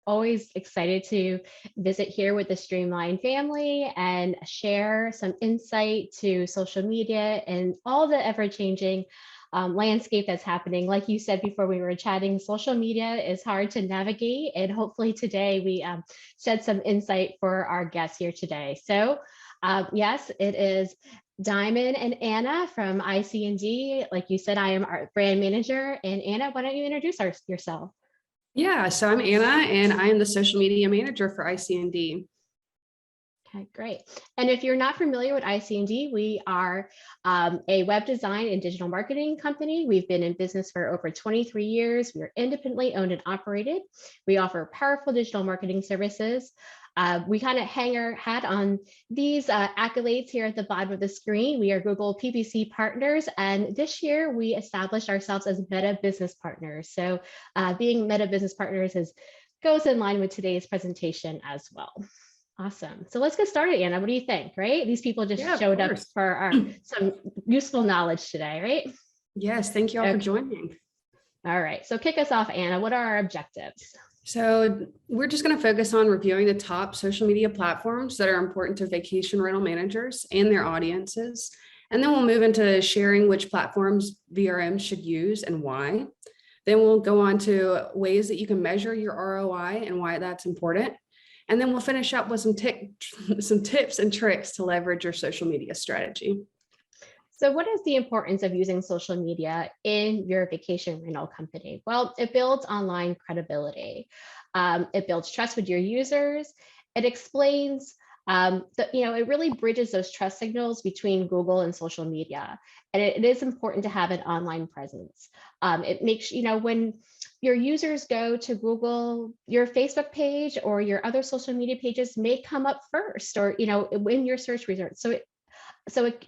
always excited to visit here with the Streamline family and share some insight to social media and all the ever-changing landscape that's happening. Like you said before we were chatting, social media is hard to navigate, and hopefully today we shed some insight for our guests here today. So yes, it is Diamond and Anna from ICND. Like you said, I am our brand manager. And Anna, why don't you introduce yourself? Yeah, so I'm Anna, and I am the social media manager for ICND. Okay, great. And if you're not familiar with ICND, we are a web design and digital marketing company. We've been in business for over 23 years. We are independently owned and operated. We offer powerful digital marketing services. We kind of hang our hat on these accolades here at the bottom of the screen. We are Google PPC partners, and this year we established ourselves as Meta Business Partners. So being Meta Business Partners goes in line with today's presentation as well. Awesome. So let's get started, Anna. What do you think, right? These people just showed up for some useful knowledge today, right? Yes, thank you all for joining. All right, so kick us off, Anna. What are our objectives? So we're just going to focus on reviewing the top social media platforms that are important to vacation rental managers and their audiences. And then we'll move into sharing which platforms VRMs should use and why. Then we'll go on to ways that you can measure your ROI and why that's important. And then we'll finish up with some tips and tricks to leverage your social media strategy. So what is the importance of using social media in your vacation rental company? Well, it builds online credibility. It builds trust with your users. It explains it really bridges those trust signals between Google and social media. And it is important to have an online presence. It makes, when your users go to Google, your Facebook page or your other social media pages may come up first, or, in your search results. So it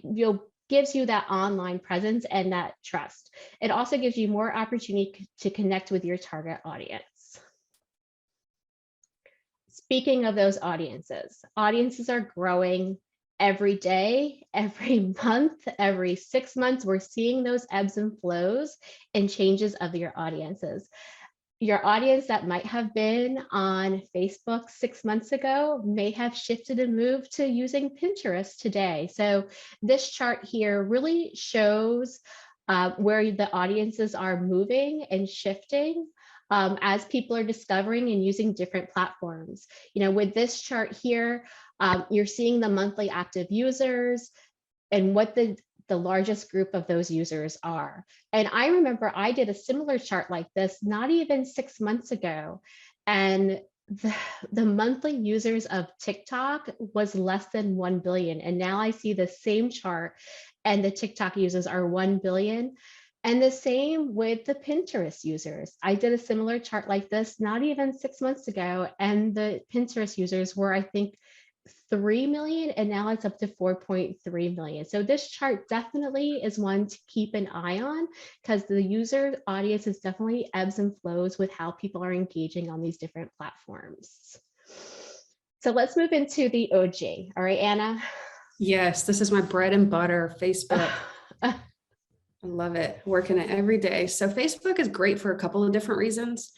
gives you that online presence and that trust. It also gives you more opportunity to connect with your target audience. Speaking of those audiences are growing every day, every month, every 6 months. We're seeing those ebbs and flows and changes of your audiences. Your audience that might have been on Facebook 6 months ago may have shifted and moved to using Pinterest today. So this chart here really shows where the audiences are moving and shifting as people are discovering and using different platforms. With this chart here, you're seeing the monthly active users and what the largest group of those users are. And I remember I did a similar chart like this not even 6 months ago. And the monthly users of TikTok was less than 1 billion. And now I see the same chart and the TikTok users are 1 billion. And the same with the Pinterest users. I did a similar chart like this not even 6 months ago. And the Pinterest users were, I think, 3 million, and now it's up to 4.3 million. So this chart definitely is one to keep an eye on because the user audience is definitely ebbs and flows with how people are engaging on these different platforms. So let's move into the OG. All right, Anna? Yes, this is my bread and butter, Facebook. I love it, working it every day. So Facebook is great for a couple of different reasons.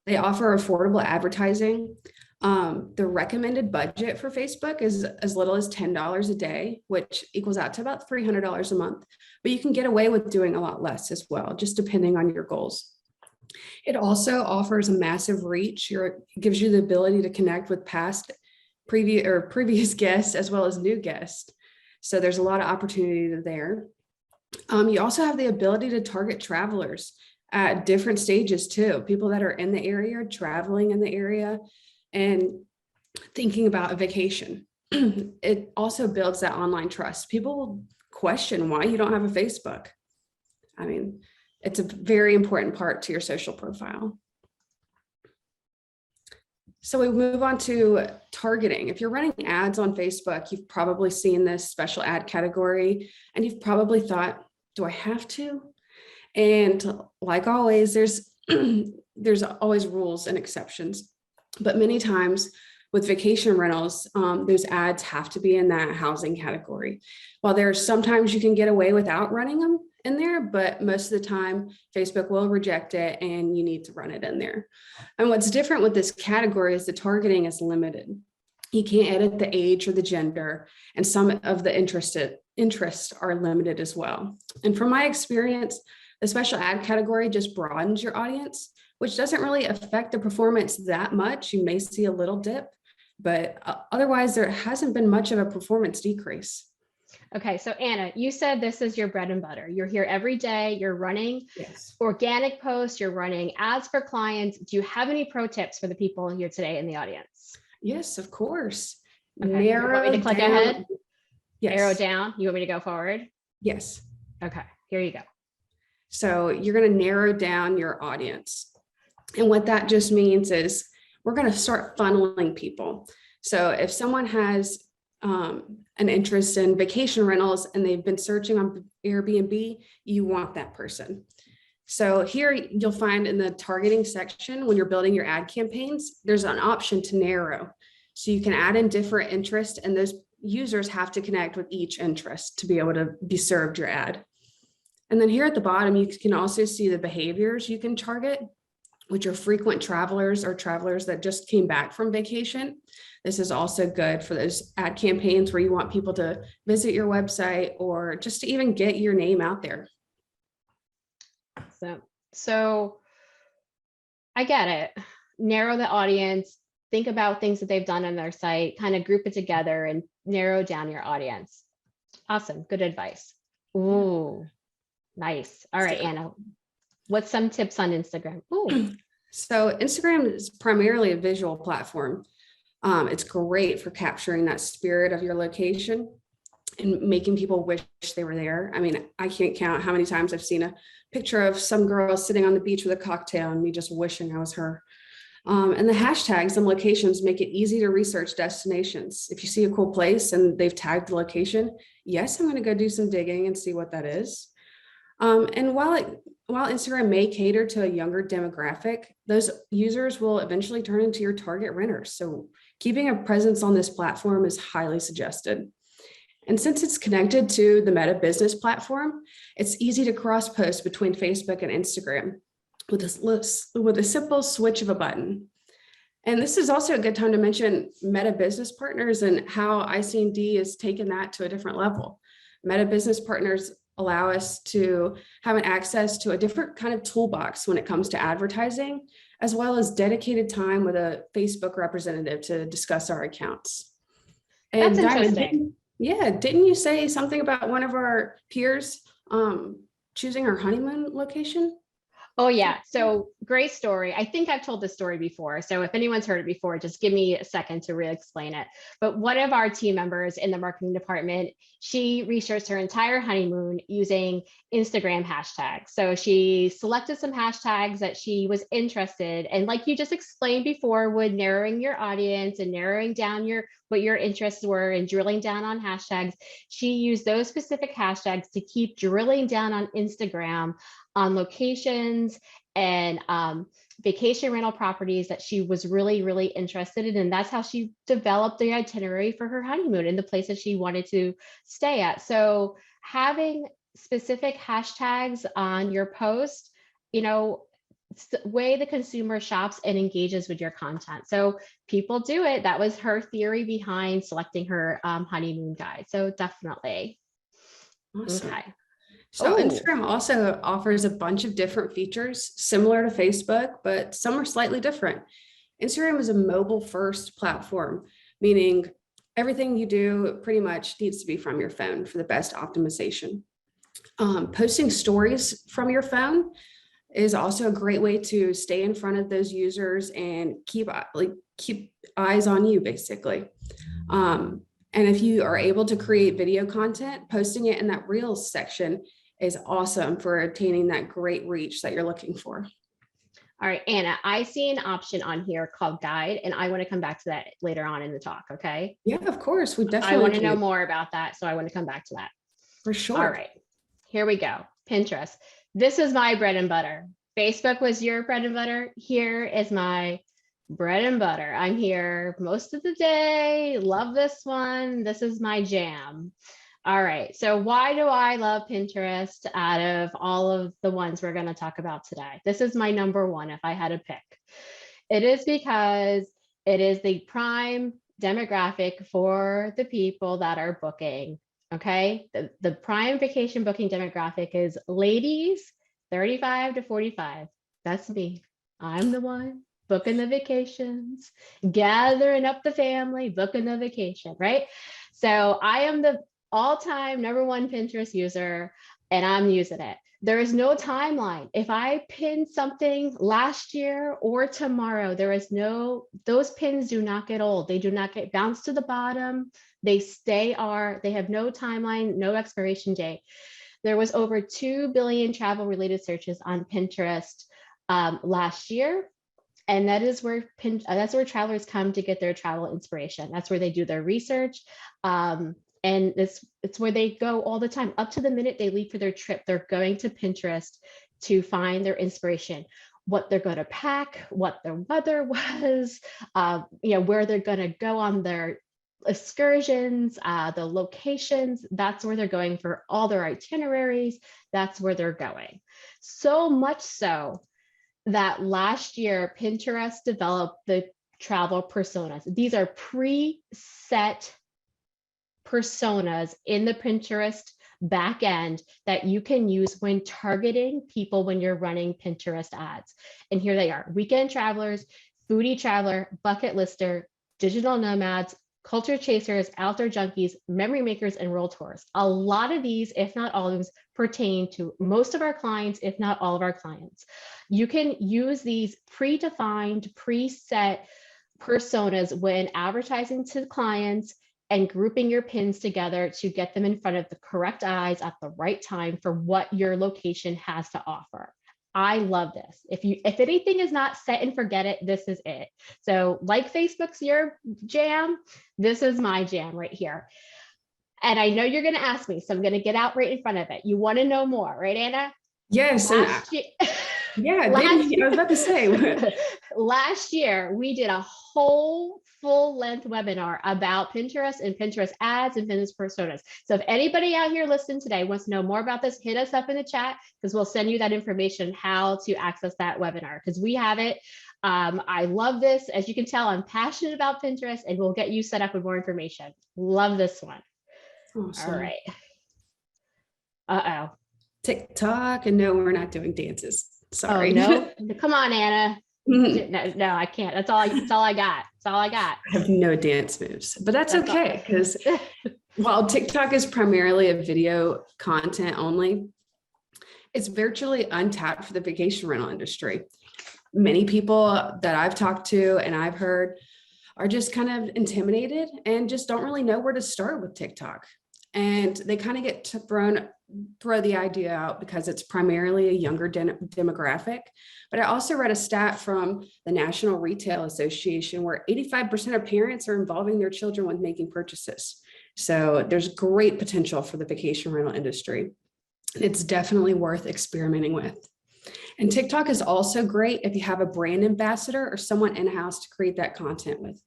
They offer affordable advertising. The recommended budget for Facebook is as little as $10 a day, which equals out to about $300 a month, but you can get away with doing a lot less as well, just depending on your goals. It also offers a massive reach. It gives you the ability to connect with previous guests as well as new guests. So there's a lot of opportunity there. You also have the ability to target travelers at different stages too, people that are in the area, traveling in the area, and thinking about a vacation. It also builds that online trust. People will question why you don't have a Facebook. I mean, it's a very important part to your social profile. So we move on to targeting. If you're running ads on Facebook, you've probably seen this special ad category, and you've probably thought, do I have to? And like always, there's always rules and exceptions. But many times with vacation rentals, those ads have to be in that housing category. While there's sometimes you can get away without running them in there, but most of the time Facebook will reject it and you need to run it in there. And what's different with this category is the targeting is limited. You can't edit the age or the gender, and some of the interests are limited as well. And from my experience, the special ad category just broadens your audience, which doesn't really affect the performance that much. You may see a little dip, but otherwise there hasn't been much of a performance decrease. Okay, so Anna, you said this is your bread and butter. You're here every day, you're running organic posts, you're running ads for clients. Do you have any pro tips for the people here today in the audience? Yes, of course. Okay. You want me to click ahead? Yes. Arrow down. You want me to go forward? Yes. Okay, here you go. So you're going to narrow down your audience. And what that just means is we're going to start funneling people. So if someone has an interest in vacation rentals and they've been searching on Airbnb, you want that person. So here you'll find in the targeting section, when you're building your ad campaigns, there's an option to narrow. So you can add in different interests, and those users have to connect with each interest to be able to be served your ad. And then here at the bottom, you can also see the behaviors you can target, which are frequent travelers or travelers that just came back from vacation. This is also good for those ad campaigns where you want people to visit your website or just to even get your name out there. So I get it. Narrow the audience, think about things that they've done on their site, kind of group it together and narrow down your audience. Awesome. Good advice. Ooh, nice. All right, Anna, what's some tips on Instagram? Ooh. So Instagram is primarily a visual platform. It's great for capturing that spirit of your location and making people wish they were there. I mean, I can't count how many times I've seen a picture of some girl sitting on the beach with a cocktail and me just wishing I was her. And the hashtags and locations make it easy to research destinations. If you see a cool place and they've tagged the location, yes, I'm going to go do some digging and see what that is. And while Instagram may cater to a younger demographic, those users will eventually turn into your target renters. So keeping a presence on this platform is highly suggested. And since it's connected to the Meta Business platform, it's easy to cross-post between Facebook and Instagram with a simple switch of a button. And this is also a good time to mention Meta Business Partners and how ICND has taken that to a different level. Meta Business Partners allow us to have an access to a different kind of toolbox when it comes to advertising, as well as dedicated time with a Facebook representative to discuss our accounts. And that's interesting. Didn't you say something about one of our peers choosing our honeymoon location? Oh yeah, so great story. I think I've told this story before. So if anyone's heard it before, just give me a second to re-explain it. But one of our team members in the marketing department, she researched her entire honeymoon using Instagram hashtags. So she selected some hashtags that she was interested in, like you just explained before, with narrowing your audience and narrowing down what your interests were and drilling down on hashtags. She used those specific hashtags to keep drilling down on Instagram on locations and vacation rental properties that she was really, really interested in. And that's how she developed the itinerary for her honeymoon and the places she wanted to stay at. So having specific hashtags on your post, it's the way the consumer shops and engages with your content. So people do it. That was her theory behind selecting her honeymoon guide. So definitely. Awesome. Okay. So Instagram also offers a bunch of different features similar to Facebook, but some are slightly different. Instagram is a mobile first platform, meaning everything you do pretty much needs to be from your phone for the best optimization. Posting stories from your phone is also a great way to stay in front of those users and keep eyes on you, basically. And if you are able to create video content, posting it in that Reels section is awesome for attaining that great reach that you're looking for. All right, Anna, I see an option on here called guide, and I want to come back to that later on in the talk, okay? Yeah, of course. We definitely I want to know more about that, so I want to come back to that. For sure. All right, here we go. Pinterest. This is my bread and butter. Facebook was your bread and butter. Here is my bread and butter. I'm here most of the day. Love this one. This is my jam. All right. So why do I love Pinterest out of all of the ones we're going to talk about today? This is my number one if I had to pick. It is because it is the prime demographic for the people that are booking. Okay. The prime vacation booking demographic is ladies 35 to 45. That's me. I'm the one booking the vacations, gathering up the family, booking the vacation, right? So I am the all-time number one Pinterest user, and I'm using it. There is no timeline. If I pin something last year or tomorrow, those pins do not get old. They do not get bounced to the bottom. They have no timeline, no expiration date. There was over 2 billion travel related searches on Pinterest last year. And that's where travelers come to get their travel inspiration. That's where they do their research. And it's where they go all the time. Up to the minute they leave for their trip, they're going to Pinterest to find their inspiration, what they're going to pack, what their weather was, where they're going to go on their excursions, the locations. That's where they're going for all their itineraries. That's where they're going. So much so that last year, Pinterest developed the travel personas. These are preset personas in the Pinterest backend that you can use when targeting people when you're running Pinterest ads. And here they are: weekend travelers, foodie traveler, bucket lister, digital nomads, culture chasers, outdoor junkies, memory makers, and world tours. A lot of these, if not all of them, pertain to most of our clients, if not all of our clients. You can use these predefined, preset personas when advertising to clients and grouping your pins together to get them in front of the correct eyes at the right time for what your location has to offer. I love this. If anything is not set and forget it, this is it. So like Facebook's your jam, this is my jam right here. And I know you're going to ask me, so I'm going to get out right in front of it. You want to know more, right, Anna? Yes. Yeah, I was about to say. Last year, we did a whole full-length webinar about Pinterest and Pinterest ads and Pinterest personas. So if anybody out here listening today wants to know more about this, hit us up in the chat because we'll send you that information, how to access that webinar, because we have it. I love this. As you can tell, I'm passionate about Pinterest, and we'll get you set up with more information. Love this one. Awesome. All right. Uh-oh. TikTok, and no, we're not doing dances. Sorry. Oh, no. Come on, Anna. No, I can't. That's all I got. That's all I got. I have no dance moves, but that's okay, because while TikTok is primarily a video content only, it's virtually untapped for the vacation rental industry. Many people that I've talked to and I've heard are just kind of intimidated and just don't really know where to start with TikTok. And they kind of get throw the idea out because it's primarily a younger demographic. But I also read a stat from the National Retail Association where 85% of parents are involving their children with making purchases. So there's great potential for the vacation rental industry. It's definitely worth experimenting with. And TikTok is also great if you have a brand ambassador or someone in-house to create that content with.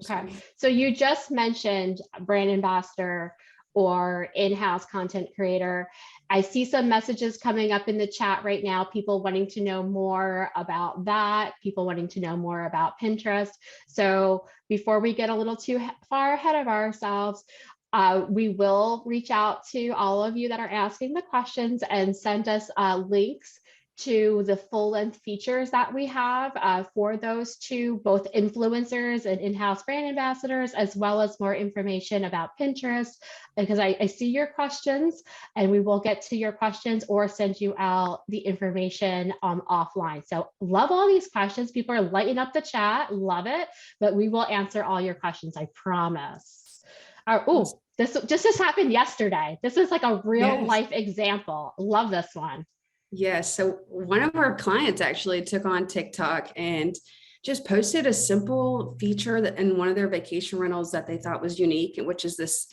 Okay, so you just mentioned brand ambassador or in-house content creator. I see some messages coming up in the chat right now, people wanting to know more about that, people wanting to know more about Pinterest. So before we get a little too far ahead of ourselves, we will reach out to all of you that are asking the questions and send us links to the full-length features that we have for those two, both influencers and in-house brand ambassadors, as well as more information about Pinterest, because I see your questions and we will get to your questions or send you out the information offline. So love all these questions. People are lighting up the chat, love it, but we will answer all your questions, I promise. Oh, this just happened yesterday. This is like a real life example. Love this one. Yes. So one of our clients actually took on TikTok and just posted a simple feature that in one of their vacation rentals that they thought was unique, which is this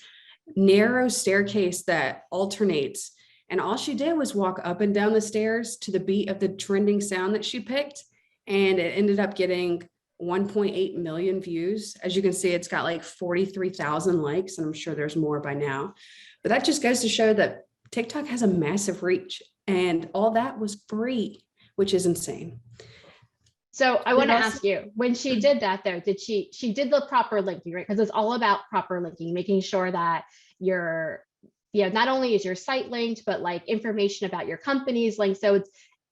narrow staircase that alternates. And all she did was walk up and down the stairs to the beat of the trending sound that she picked. and it ended up getting 1.8 million views. As you can see, it's got like 43,000 likes, and I'm sure there's more by now. But that just goes to show that TikTok has a massive reach, and all that was free, which is insane. So I want to ask you, when she did that though, did she did the proper linking, right? Because it's all about proper linking, making sure that your, not only is your site linked, but like information about your company's linked. So it's,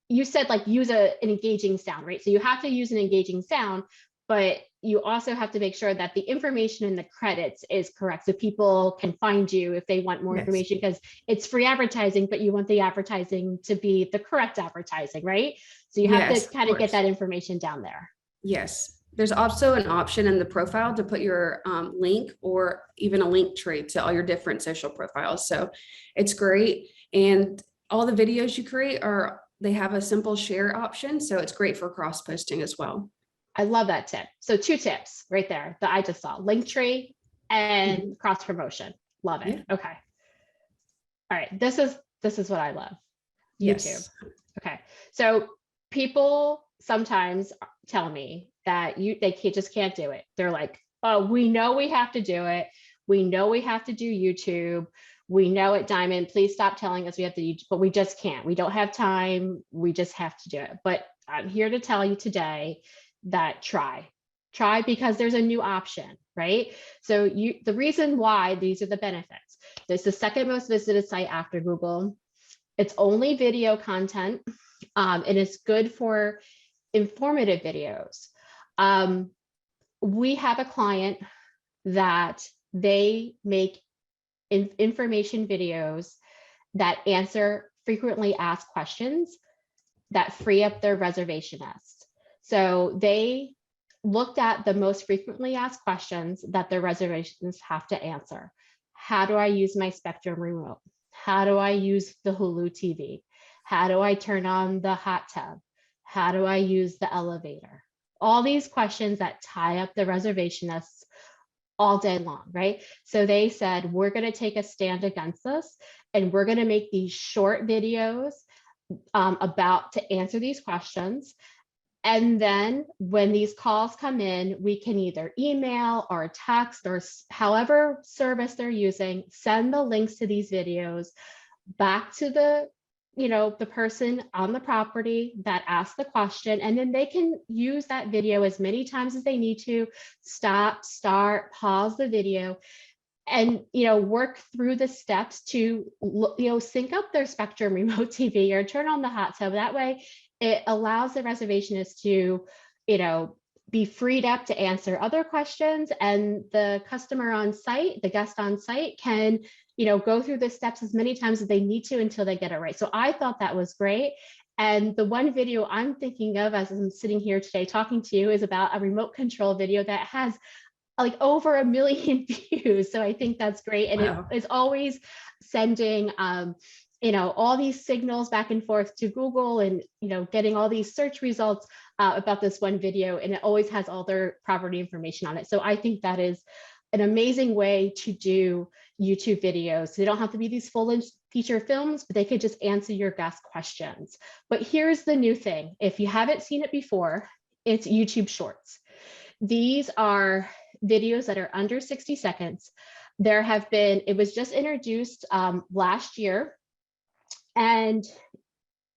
you said like use an engaging sound, right? So you have to use an engaging sound, but you also have to make sure that the information in the credits is correct. So people can find you if they want more information, because it's free advertising, but you want the advertising to be the correct advertising, right? So you have to kind of get that information down there. Yes. There's also an option in the profile to put your link or even a link tree to all your different social profiles. So it's great. And all the videos you create they have a simple share option. So it's great for cross posting as well. I love that tip. So 2 tips right there that I just saw: link tree and cross promotion. Love it. Yeah. Okay. All right. This is what I love. Yes. YouTube. Okay. So people sometimes tell me that they just can't do it. They're like, oh, we know we have to do it. We know we have to do YouTube. We know it, Diamond. Please stop telling us we have to YouTube, but we just can't. We don't have time. We just have to do it. But I'm here to tell you today that try, because there's a new option, right? So the reason why these are the benefits. This is the second most visited site after Google. It's only video content, and it's good for informative videos. We have a client that they make information videos that answer frequently asked questions that free up their reservationists. So they looked at the most frequently asked questions that their reservationists have to answer. How do I use my Spectrum remote? How do I use the Hulu TV? How do I turn on the hot tub? How do I use the elevator? All these questions that tie up the reservationists all day long, right? So they said, we're going to take a stand against this, and we're going to make these short videos about to answer these questions. And then when these calls come in, we can either email or text or however service they're using, send the links to these videos back to the person on the property that asked the question, and then they can use that video as many times as they need to, stop, start, pause the video, and work through the steps to sync up their Spectrum remote TV or turn on the hot tub. That way it allows the reservationist to be freed up to answer other questions, and the customer on site, the guest on site, can go through the steps as many times as they need to until they get it right. So I thought that was great. And the one video I'm thinking of as I'm sitting here today talking to you is about a remote control video that has like over 1 million views. So I think that's great. And wow. It is always sending all these signals back and forth to Google, and getting all these search results about this one video, and it always has all their property information on it. So I think that is an amazing way to do YouTube videos. They don't have to be these full-length feature films, but they could just answer your guest questions. But here's the new thing. If you haven't seen it before, it's YouTube Shorts. These are videos that are under 60 seconds. It was just introduced last year. And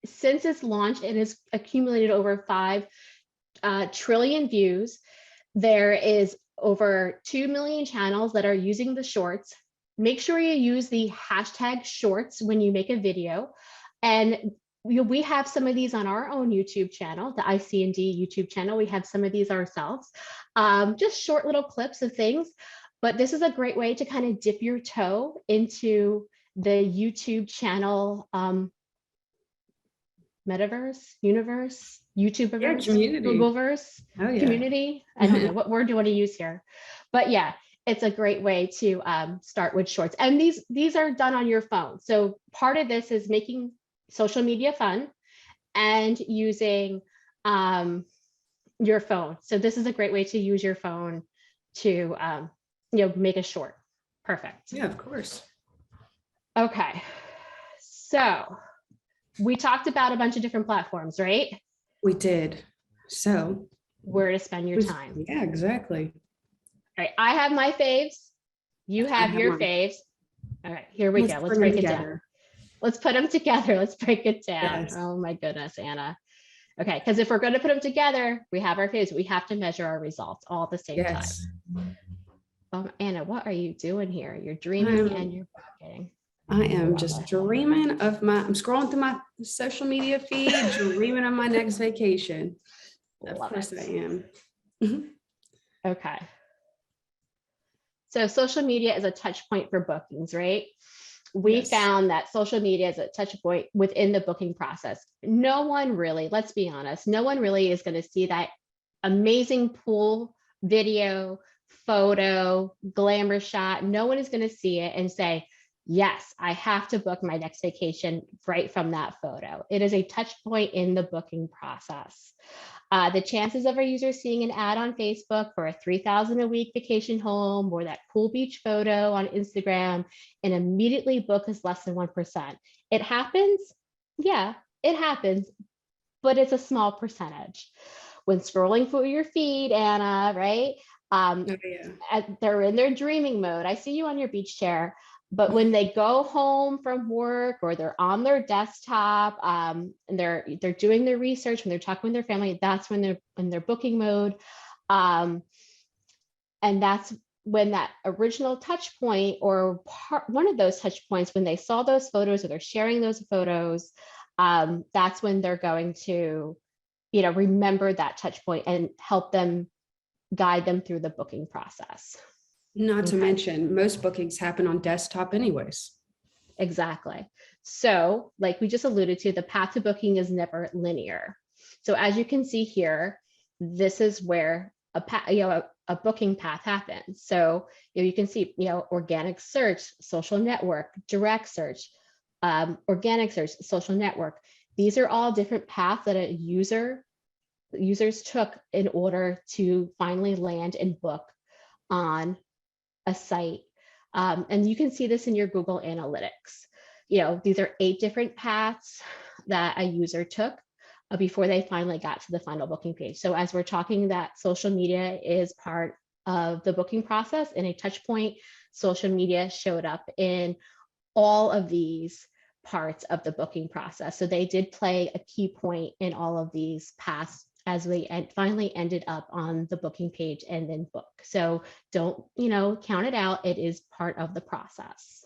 since its launch, it has accumulated over 5 trillion views. There is over 2 million channels that are using the shorts. Make sure you use the hashtag shorts when you make a video. And we have some of these on our own YouTube channel, the ICND YouTube channel. We have some of these ourselves, just short little clips of things. But this is a great way to kind of dip your toe into the YouTube channel metaverse, universe, YouTubeverse, Googleverse, community. I don't know what word you want to use here, but yeah, it's a great way to start with shorts. And these are done on your phone. So part of this is making social media fun and using your phone. So this is a great way to use your phone to make a short. Perfect. Yeah, of course. Okay, so we talked about a bunch of different platforms, right? We did. So where to spend your time. Yeah, exactly. All right, I have my faves. You have your faves. All right, here we go. Let's break it down. Let's put them together. Let's break it down. Yes. Oh my goodness, Anna. Okay, because if we're going to put them together, we have our faves. We have to measure our results all at the same time. Anna, what are you doing here? You're dreaming and you're working. I am just dreaming of I'm scrolling through my social media feed, dreaming of my next vacation. Of course I am. Okay. So social media is a touch point for bookings, right? We found that social media is a touch point within the booking process. No one really, let's be honest, no one really is going to see that amazing pool video, photo, glamour shot. No one is going to see it and say, yes, I have to book my next vacation right from that photo. It is a touch point in the booking process. The chances of our users seeing an ad on Facebook for a $3,000 a week vacation home or that cool beach photo on Instagram and immediately book is less than 1%. It happens. Yeah, it happens, but it's a small percentage. When scrolling through your feed, Anna, right? They're in their dreaming mode. I see you on your beach chair. But when they go home from work or they're on their desktop and they're doing their research, when they're talking with their family, that's when they're in their booking mode. And that's when that original touch point or one of those touch points, when they saw those photos or they're sharing those photos, that's when they're going to, remember that touch point and help them guide them through the booking process. Not to mention, most bookings happen on desktop anyways. Exactly. So like we just alluded to, the path to booking is never linear. So as you can see here, this is where a booking path happens. So you can see, organic search, social network, direct search, organic search, social network. These are all different paths that users took in order to finally land and book on a site. And you can see this in your Google Analytics. These are 8 different paths that a user took before they finally got to the final booking page. So as we're talking that social media is part of the booking process and a touch point, social media showed up in all of these parts of the booking process. So they did play a key point in all of these paths as we finally ended up on the booking page and then book. So don't, count it out. It is part of the process.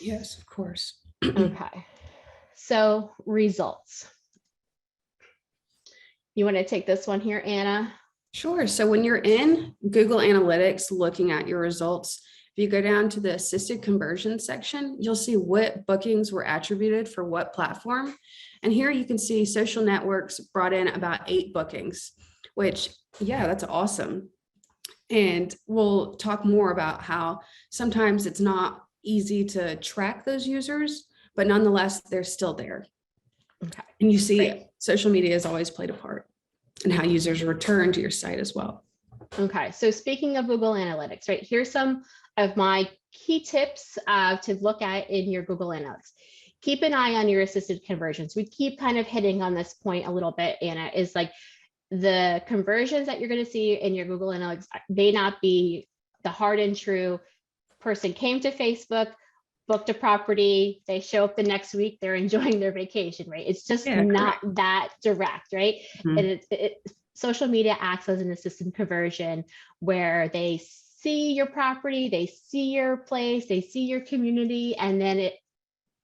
Yes, of course. Okay. So results. You want to take this one here, Anna? Sure. So when you're in Google Analytics looking at your results, if you go down to the assisted conversion section, you'll see what bookings were attributed for what platform. And here you can see social networks brought in about 8 bookings, which, yeah, that's awesome. And we'll talk more about how sometimes it's not easy to track those users, but nonetheless, they're still there. Okay. And you see social media has always played a part in how users return to your site as well. Okay, so speaking of Google Analytics, right, here's some of my key tips to look at in your Google Analytics. Keep an eye on your assisted conversions. We keep kind of hitting on this point a little bit, Anna, is like the conversions that you're going to see in your Google Analytics may not be the hard and true person came to Facebook, booked a property, they show up the next week, they're enjoying their vacation, right? It's just not that direct, right? And social media acts as an assisted conversion where they see your property, they see your place, they see your community, and then it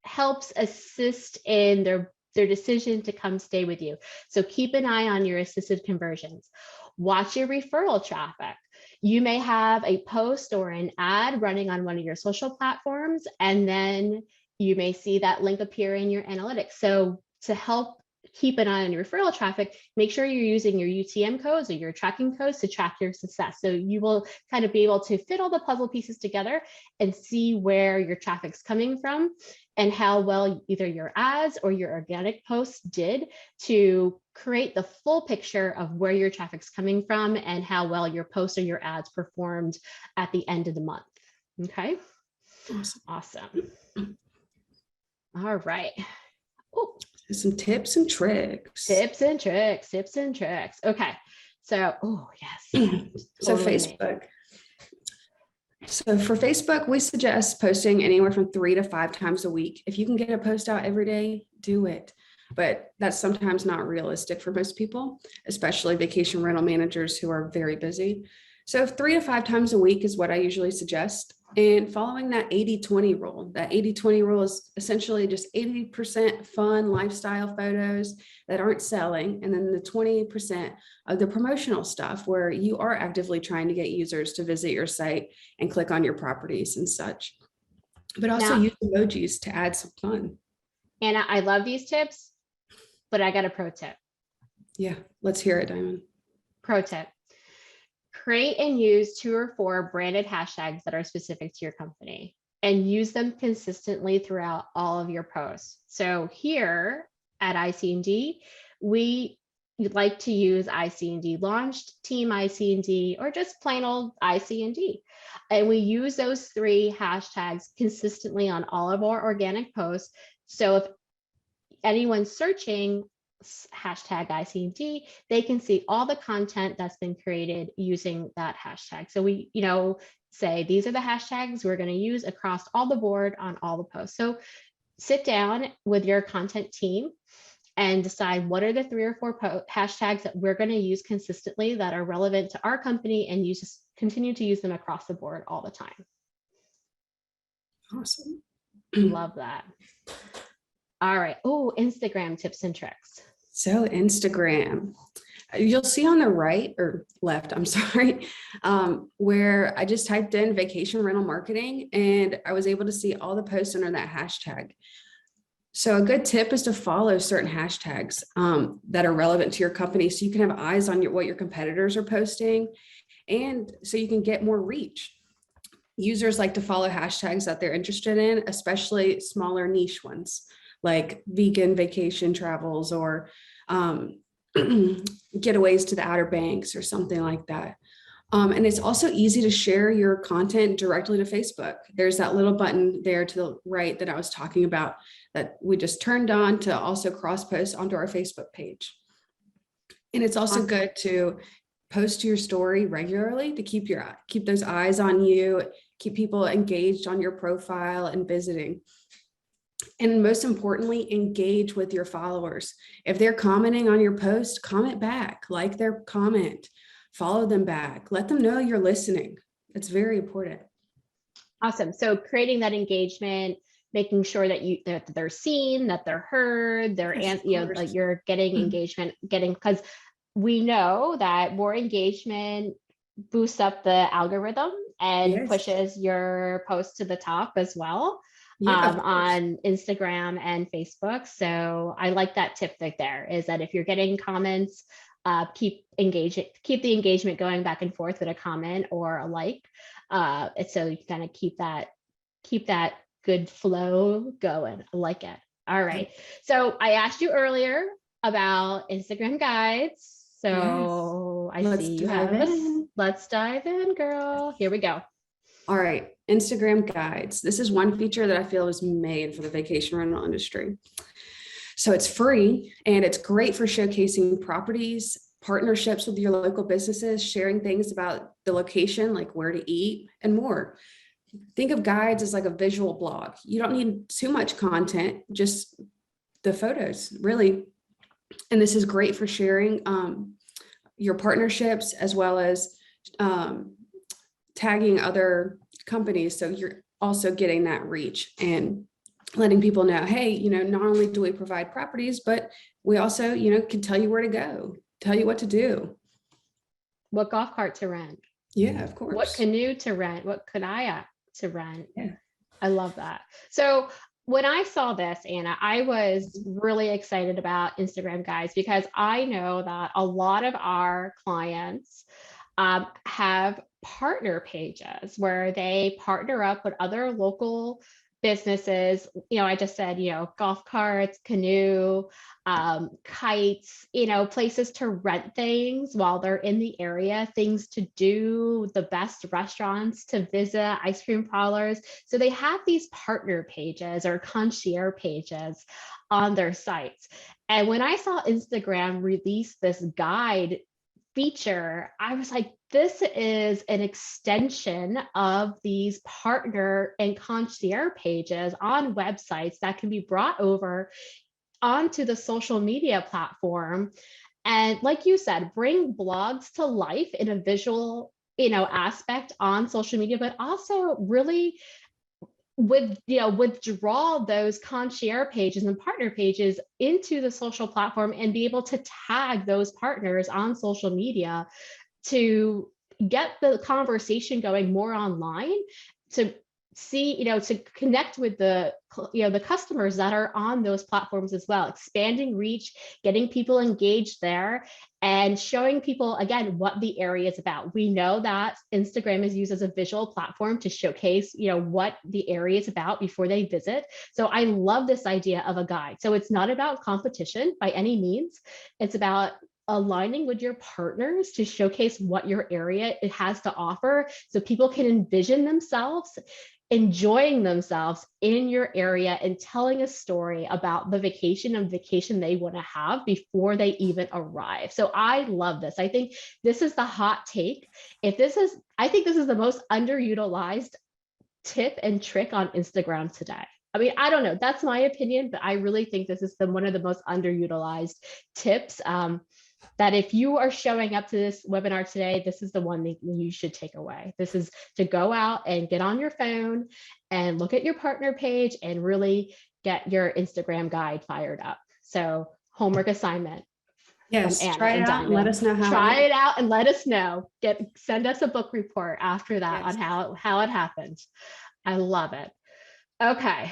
helps assist in their decision to come stay with you. So keep an eye on your assisted conversions. Watch your referral traffic. You may have a post or an ad running on one of your social platforms, and then you may see that link appear in your analytics. So to help keep an eye on your referral traffic, make sure you're using your UTM codes or your tracking codes to track your success. So you will kind of be able to fit all the puzzle pieces together and see where your traffic's coming from and how well either your ads or your organic posts did to create the full picture of where your traffic's coming from and how well your posts or your ads performed at the end of the month. Okay. Awesome. All right. Oh, Some tips and tricks. Tips and tricks, tips and tricks. Okay. So, oh, yes. So Totally me. Facebook. So for Facebook, we suggest posting anywhere from 3 to 5 times a week. If you can get a post out every day, do it. But that's sometimes not realistic for most people, especially vacation rental managers who are very busy. So 3 to 5 times a week is what I usually suggest. And following that 80-20 rule, that 80-20 rule is essentially just 80% fun lifestyle photos that aren't selling. And then the 20% of the promotional stuff where you are actively trying to get users to visit your site and click on your properties and such. But also use emojis to add some fun. And I love these tips, but I got a pro tip. Yeah, let's hear it, Diamond. Pro tip. Create and use 2 or 4 branded hashtags that are specific to your company and use them consistently throughout all of your posts. So here at ICND, we like to use ICND launched, team ICND, or just plain old ICND. And we use those 3 hashtags consistently on all of our organic posts. So if anyone's searching hashtag ICND, they can see all the content that's been created using that hashtag. So we, say these are the hashtags we're going to use across all the board on all the posts. So sit down with your content team and decide what are the 3 or 4 hashtags that we're going to use consistently that are relevant to our company, and continue to use them across the board all the time. Awesome. Love that. All right. Oh, Instagram tips and tricks. So Instagram, you'll see on the right or left, I'm sorry, where I just typed in vacation rental marketing and I was able to see all the posts under that hashtag. So a good tip is to follow certain hashtags that are relevant to your company so you can have eyes on what your competitors are posting, and so you can get more reach. Users like to follow hashtags that they're interested in, especially smaller niche ones like vegan vacation travels or getaways to the Outer Banks or something like that. And it's also easy to share your content directly to Facebook. There's that little button there to the right that I was talking about that we just turned on to also cross post onto our Facebook page. And it's also good to post to your story regularly to keep those eyes on you, keep people engaged on your profile and visiting. And most importantly, engage with your followers. If they're commenting on your post, comment back, like their comment, follow them back, let them know you're listening. It's very important. Awesome. So creating that engagement, making sure that they're seen, that they're heard, like you're getting engagement, because we know that more engagement boosts up the algorithm and pushes your post to the top as well. On Instagram and Facebook. So I like that tip right there, is that if you're getting comments, keep the engagement going back and forth with a comment or a like. So you kind of keep that good flow going. I like it. All right. So I asked you earlier about Instagram guides. So I see you have it. Let's dive in, girl. Here we go. All right, Instagram guides. This is one feature that I feel is made for the vacation rental industry. So it's free and it's great for showcasing properties, partnerships with your local businesses, sharing things about the location, like where to eat and more. Think of guides as like a visual blog. You don't need too much content, just the photos, really. And this is great for sharing your partnerships as well as tagging other companies. So you're also getting that reach and letting people know, hey, not only do we provide properties, but we also, can tell you where to go, tell you what to do. What golf cart to rent. Yeah, of course. What canoe to rent, what kayak to rent. Yeah. I love that. So when I saw this, Anna, I was really excited about Instagram guides because I know that a lot of our clients have partner pages where they partner up with other local businesses. I just said, golf carts, canoe, kites, places to rent things while they're in the area, things to do, the best restaurants to visit, ice cream parlors. So they have these partner pages or concierge pages on their sites. And when I saw Instagram release this guide feature, I was like, this is an extension of these partner and concierge pages on websites that can be brought over onto the social media platform. And like you said, bring blogs to life in a visual, aspect on social media, but also really withdraw those concierge pages and partner pages into the social platform and be able to tag those partners on social media to get the conversation going more online, to see, to connect with the customers that are on those platforms as well, expanding reach, getting people engaged there, and showing people, again, what the area is about. We know that Instagram is used as a visual platform to showcase, what the area is about before they visit. So I love this idea of a guide. So it's not about competition by any means. It's about aligning with your partners to showcase what your area it has to offer, so people can envision themselves enjoying themselves in your area and telling a story about the vacation they want to have before they even arrive. So I love this. I think this is the hot take. I think this is the most underutilized tip and trick on Instagram today. I mean, I don't know, that's my opinion, but I really think this is one of the most underutilized tips. That if you are showing up to this webinar today, this is the one that you should take away. This is to go out and get on your phone and look at your partner page and really get your Instagram guide fired up. So homework assignment. Yes, try it out and let us know how. Try it out and let us know. Send us a book report after that. Yes. On how it happened. I love it. Okay.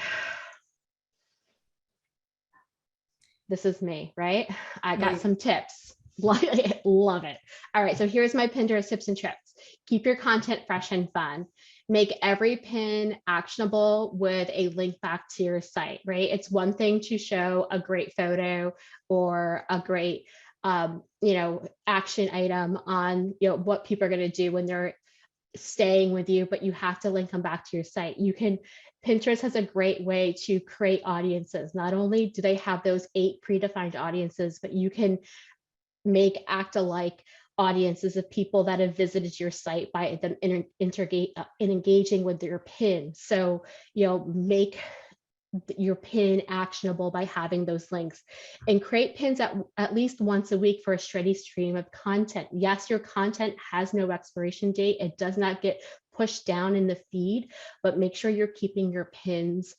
This is me, right? I got some tips. Love it. All right, so here's my Pinterest tips and tricks. Keep your content fresh and fun. Make every pin actionable with a link back to your site, right? It's one thing to show a great photo or a great, action item on, what people are going to do when they're staying with you, but you have to link them back to your site. Pinterest has a great way to create audiences. Not only do they have those 8 predefined audiences, but you can make act-alike audiences of people that have visited your site by them engaging with your pin. So, make your pin actionable by having those links, and create pins at least once a week for a steady stream of content. Yes, your content has no expiration date. It does not get pushed down in the feed, but make sure you're keeping your pins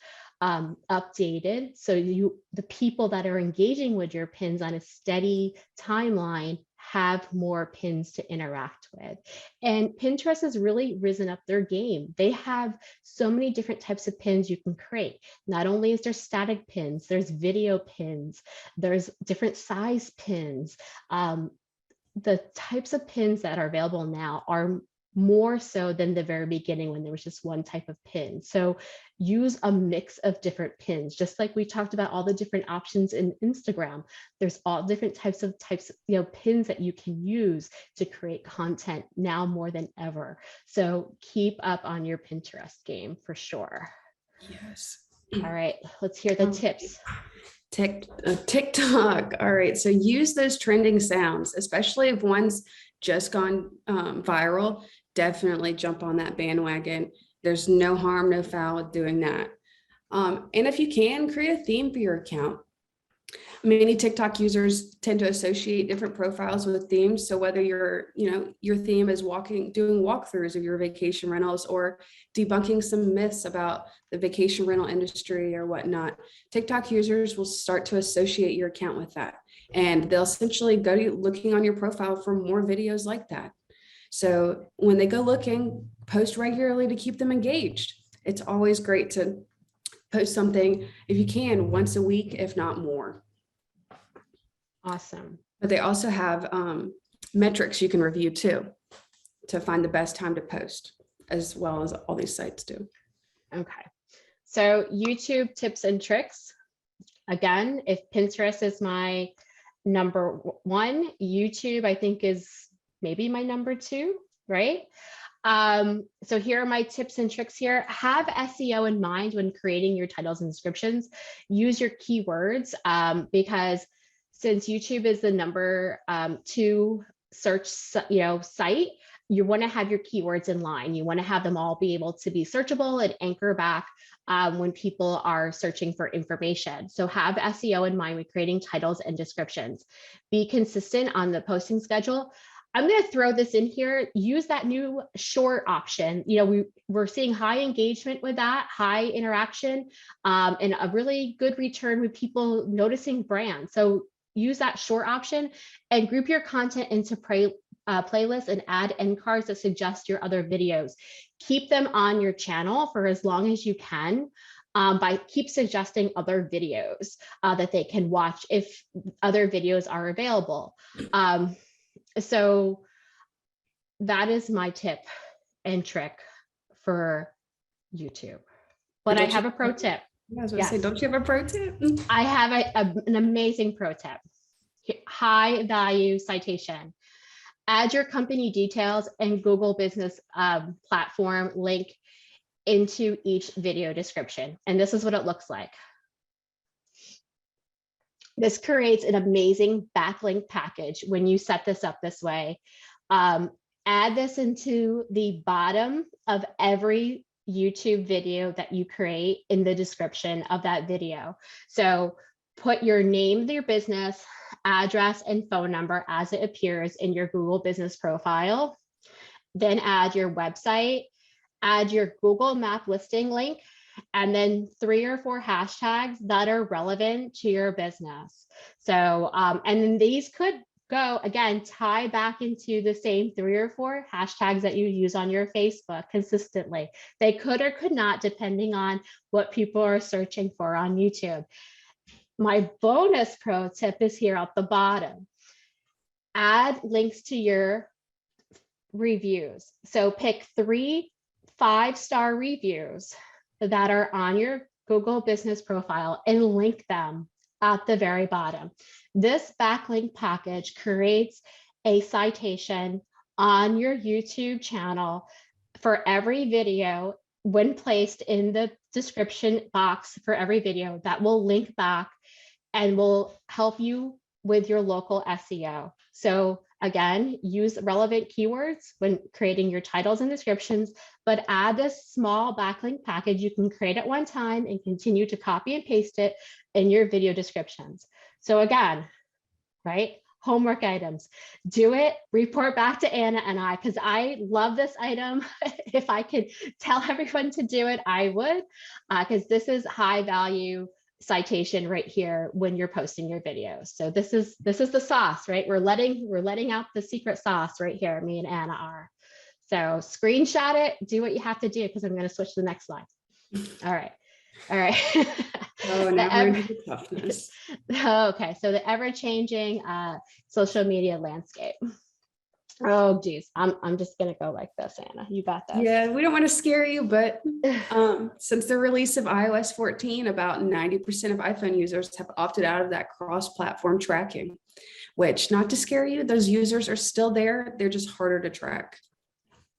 updated, so the people that are engaging with your pins on a steady timeline have more pins to interact with. And Pinterest has really risen up their game. They have so many different types of pins you can create. Not only is there static pins, there's video pins, there's different size pins. The types of pins that are available now are more so than the very beginning when there was just one type of pin. So use a mix of different pins, just like we talked about all the different options in Instagram. There's all different types of pins that you can use to create content now more than ever. So keep up on your Pinterest game for sure. Yes. All right, let's hear the tips. TikTok. All right, so use those trending sounds, especially if one's just gone viral. Definitely jump on that bandwagon. There's no harm, no foul with doing that. And if you can, create a theme for your account. Many TikTok users tend to associate different profiles with themes. So whether your theme is doing walkthroughs of your vacation rentals or debunking some myths about the vacation rental industry or whatnot, TikTok users will start to associate your account with that. And they'll essentially go looking on your profile for more videos like that. So when they go looking, post regularly to keep them engaged. It's always great to post something, if you can, once a week, if not more. Awesome. But they also have metrics you can review too, to find the best time to post, as well as all these sites do. Okay. So YouTube tips and tricks. Again, if Pinterest is my number 1, YouTube, I think, is maybe my number 2, right? So here are my tips and tricks here. Have SEO in mind when creating your titles and descriptions. Use your keywords because since YouTube is the number 2 search site, you want to have your keywords in line. You want to have them all be able to be searchable and anchor back when people are searching for information. So have SEO in mind when creating titles and descriptions. Be consistent on the posting schedule. I'm going to throw this in here. Use that new short option. We're seeing high engagement with that, high interaction, and a really good return with people noticing brands. So use that short option and group your content into playlists and add end cards that suggest your other videos. Keep them on your channel for as long as you can. By keep suggesting other videos that they can watch if other videos are available. So that is my tip and trick for YouTube. But I have a pro tip. I was going to say, don't you have a pro tip? I have an amazing pro tip. High value citation. Add your company details and Google Business Platform link into each video description. And this is what it looks like. This creates an amazing backlink package when you set this up this way. Add this into the bottom of every YouTube video that you create in the description of that video. So put your name of your business, address, and phone number as it appears in your Google Business profile. Then add your website, add your Google Map listing link, and then 3 or 4 hashtags that are relevant to your business. So, and then these could go, again, tie back into the same 3 or 4 hashtags that you use on your Facebook consistently. They could or could not, depending on what people are searching for on YouTube. My bonus pro tip is here at the bottom. Add links to your reviews. So pick 3 5-star reviews that are on your Google Business profile and link them at the very bottom. This backlink package creates a citation on your YouTube channel for every video when placed in the description box for every video that will link back and will help you with your local SEO. So again, use relevant keywords when creating your titles and descriptions, but add this small backlink package you can create at one time and continue to copy and paste it in your video descriptions. So again, right? Homework items. Do it, report back to Anna and I, because I love this item. If I could tell everyone to do it, I would, because this is high value citation right here when you're posting your videos. So this is the sauce, right? We're letting out the secret sauce right here. Me and Anna are. So screenshot it, do what you have to do, because I'm going to switch to the next slide. All right. Oh, now we're into toughness. Okay, so the ever-changing social media landscape. Oh geez, I'm just gonna go like this, Anna. You got that. Yeah, we don't want to scare you, but since the release of iOS 14, about 90% of iPhone users have opted out of that cross-platform tracking, which, not to scare you, those users are still there. They're just harder to track.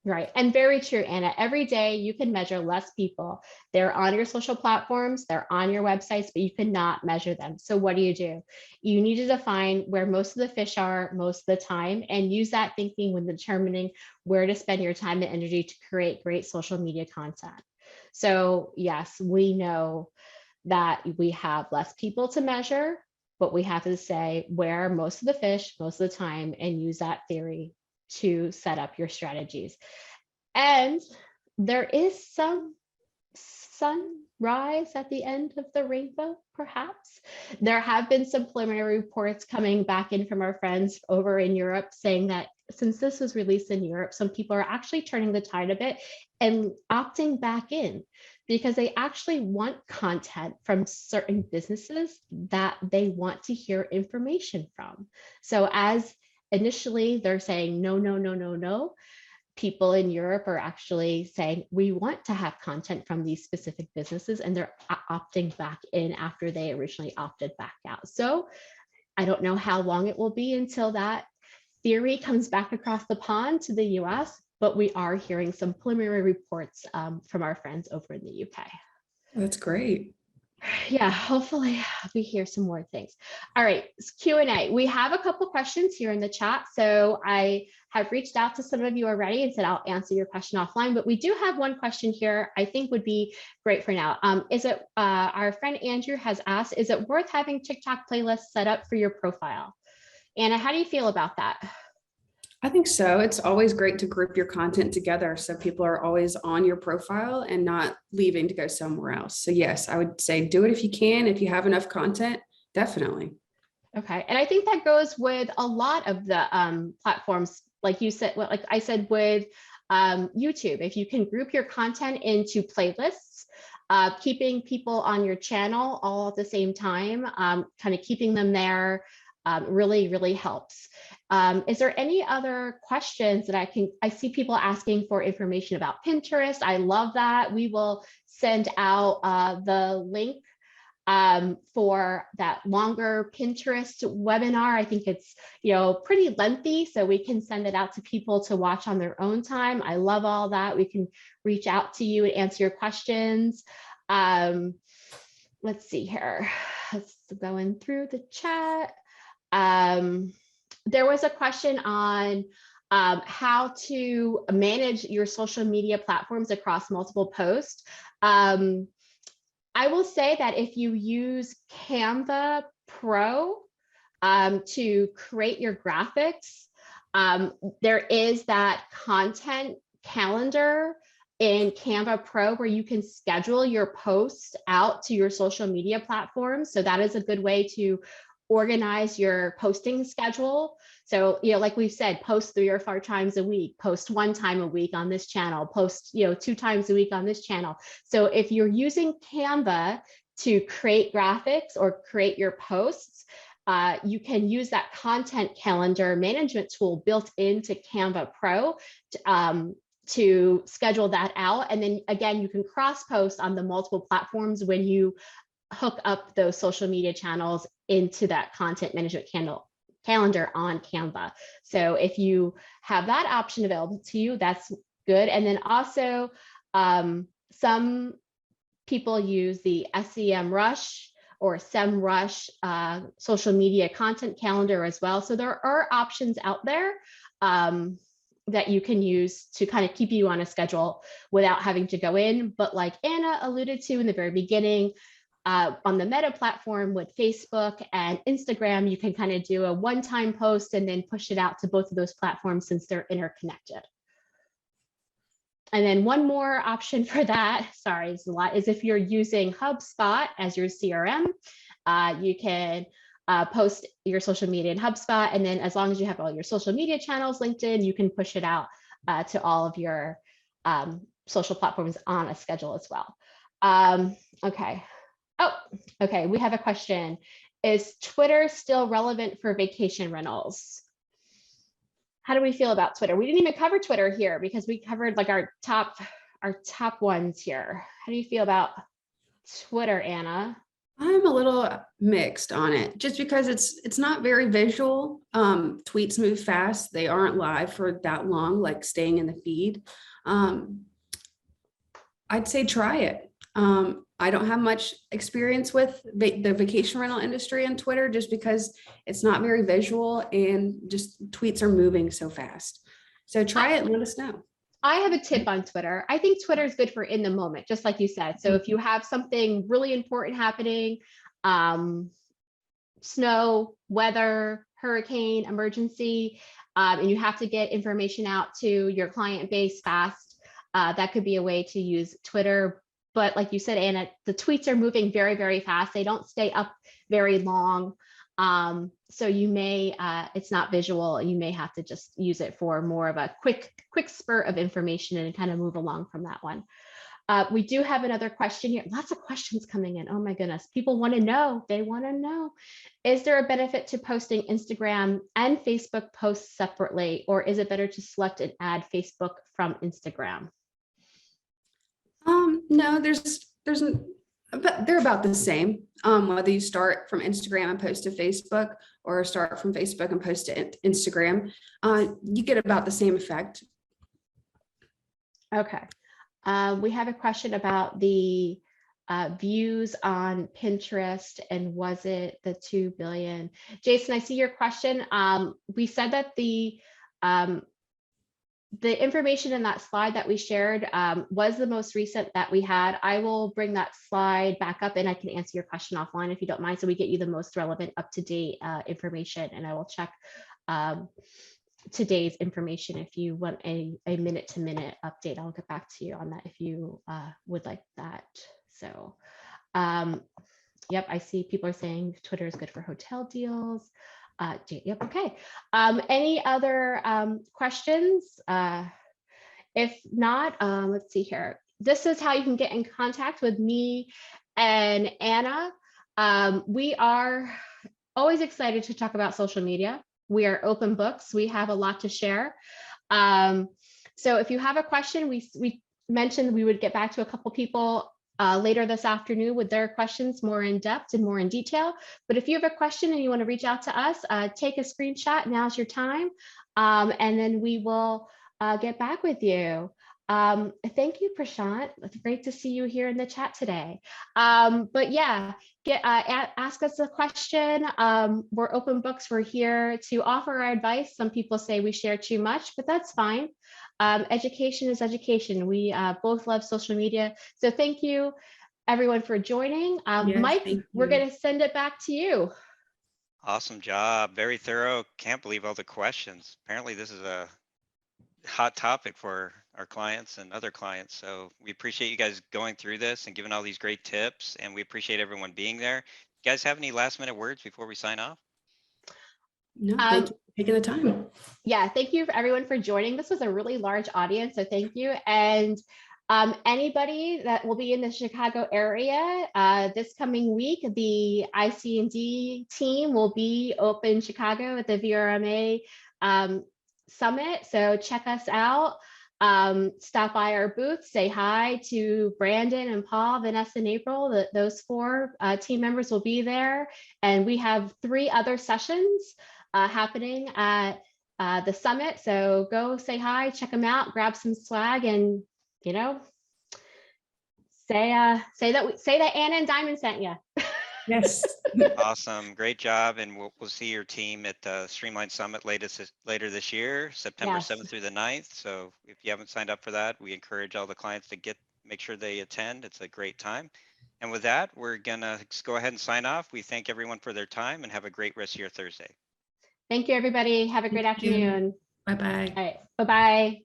Right. And very true, Anna. Every day you can measure less people. They're on your social platforms, they're on your websites, but you cannot measure them. So what do? You need to define where most of the fish are most of the time and use that thinking when determining where to spend your time and energy to create great social media content. So yes, we know that we have less people to measure, but we have to say where most of the fish most of the time and use that theory to set up your strategies. And there is some sunrise at the end of the rainbow, perhaps. There have been some preliminary reports coming back in from our friends over in Europe saying that since this was released in Europe, some people are actually turning the tide a bit and opting back in because they actually want content from certain businesses that they want to hear information from. So as initially, they're saying, no. People in Europe are actually saying, we want to have content from these specific businesses, and they're opting back in after they originally opted back out. So I don't know how long it will be until that theory comes back across the pond to the US, but we are hearing some preliminary reports from our friends over in the UK. That's great. Yeah, hopefully we hear some more things. All right, Q&A. We have a couple questions here in the chat. So I have reached out to some of you already and said I'll answer your question offline, but we do have one question here I think would be great for now. Is it, our friend Andrew has asked, is it worth having TikTok playlists set up for your profile? Anna, how do you feel about that? I think so. It's always great to group your content together so people are always on your profile and not leaving to go somewhere else. So yes, I would say do it if you can. If you have enough content, definitely. Okay, and I think that goes with a lot of the platforms, like you said, well, like I said with YouTube. If you can group your content into playlists, keeping people on your channel all at the same time, kind of keeping them there really, really helps. Is there any other questions that I see people asking for information about Pinterest? I love that. We will send out the link for that longer Pinterest webinar. I think it's, pretty lengthy, so we can send it out to people to watch on their own time. I love all that. We can reach out to you and answer your questions. Let's see here. Let's going through the chat. There was a question on how to manage your social media platforms across multiple posts. I will say that if you use Canva Pro to create your graphics, there is that content calendar in Canva Pro where you can schedule your posts out to your social media platforms. So that is a good way to organize your posting schedule. So, like we've said, post 3 or 4 times a week, post 1 time a week on this channel, post, 2 times a week on this channel. So if you're using Canva to create graphics or create your posts, you can use that content calendar management tool built into Canva Pro to schedule that out. And then again, you can cross post on the multiple platforms when you hook up those social media channels into that content management calendar on Canva. So if you have that option available to you, that's good. And then also some people use the SEMrush or SEMrush social media content calendar as well. So there are options out there that you can use to kind of keep you on a schedule without having to go in. But like Anna alluded to in the very beginning, on the Meta platform with Facebook and Instagram, you can kind of do a one-time post and then push it out to both of those platforms since they're interconnected. And then one more option for that, sorry, it's a lot, is if you're using HubSpot as your CRM, you can post your social media in HubSpot. And then as long as you have all your social media channels linked in, you can push it out to all of your social platforms on a schedule as well. Okay. Oh, okay. We have a question. Is Twitter still relevant for vacation rentals? How do we feel about Twitter? We didn't even cover Twitter here because we covered like our top ones here. How do you feel about Twitter, Anna? I'm a little mixed on it just because it's not very visual. Tweets move fast. They aren't live for that long, like staying in the feed. I'd say try it. I don't have much experience with the vacation rental industry on Twitter just because it's not very visual and just tweets are moving so fast. So try it and let us know. I have a tip on Twitter. I think Twitter is good for in the moment, just like you said. So if you have something really important happening, snow, weather, hurricane, emergency, and you have to get information out to your client base fast, that could be a way to use Twitter. But like you said, Anna, the tweets are moving very, very fast. They don't stay up very long. So you may, it's not visual. You may have to just use it for more of a quick spurt of information and kind of move along from that one. We do have another question here. Lots of questions coming in. Oh my goodness. People want to know. They want to know. Is there a benefit to posting Instagram and Facebook posts separately, or is it better to select and add Facebook from Instagram? No, but they're about the same. Whether you start from Instagram and post to Facebook or start from Facebook and post to Instagram, you get about the same effect. Okay. We have a question about the views on Pinterest and was it the 2 billion? Jason, I see your question. We said that the information in that slide that we shared was the most recent that we had. I will bring that slide back up and I can answer your question offline if you don't mind. So we get you the most relevant up-to-date information, and I will check today's information. If you want a minute-to-minute update, I'll get back to you on that if you would like that. So yep, I see people are saying Twitter is good for hotel deals. Yep, okay. Any other questions? If not, let's see here. This is how you can get in contact with me and Anna. We are always excited to talk about social media. We are open books. We have a lot to share. So if you have a question, we mentioned we would get back to a couple people later this afternoon with their questions more in depth and more in detail. But if you have a question and you want to reach out to us, take a screenshot. Now's your time. And then we will get back with you. Thank you, Prashant. It's great to see you here in the chat today. But yeah, ask us a question. We're open books. We're here to offer our advice. Some people say we share too much, but that's fine. Education is education. We both love social media. So thank you, everyone, for joining. Yes, Mike, we're going to send it back to you. Awesome job. Very thorough. Can't believe all the questions. Apparently, this is a hot topic for our clients and other clients. So we appreciate you guys going through this and giving all these great tips. And we appreciate everyone being there. You guys have any last minute words before we sign off? No, thank you for taking the time. Yeah, thank you everyone for joining. This was a really large audience, so thank you. And anybody that will be in the Chicago area this coming week, the ICND team will be open in Chicago at the VRMA Summit. So check us out. Stop by our booth, say hi to Brandon and Paul, Vanessa and April. Those 4 team members will be there. And we have 3 other sessions happening at the summit. So go say hi, check them out, grab some swag, and say that Anna and Diamond sent you. Yes. Awesome. Great job. And we'll see your team at the Streamline Summit later this year, September 7th through the 9th. So if you haven't signed up for that, we encourage all the clients to make sure they attend. It's a great time. And with that, we're gonna go ahead and sign off. We thank everyone for their time and have a great rest of your Thursday. Thank you, everybody. Have a great afternoon. Bye-bye. All right. Bye-bye.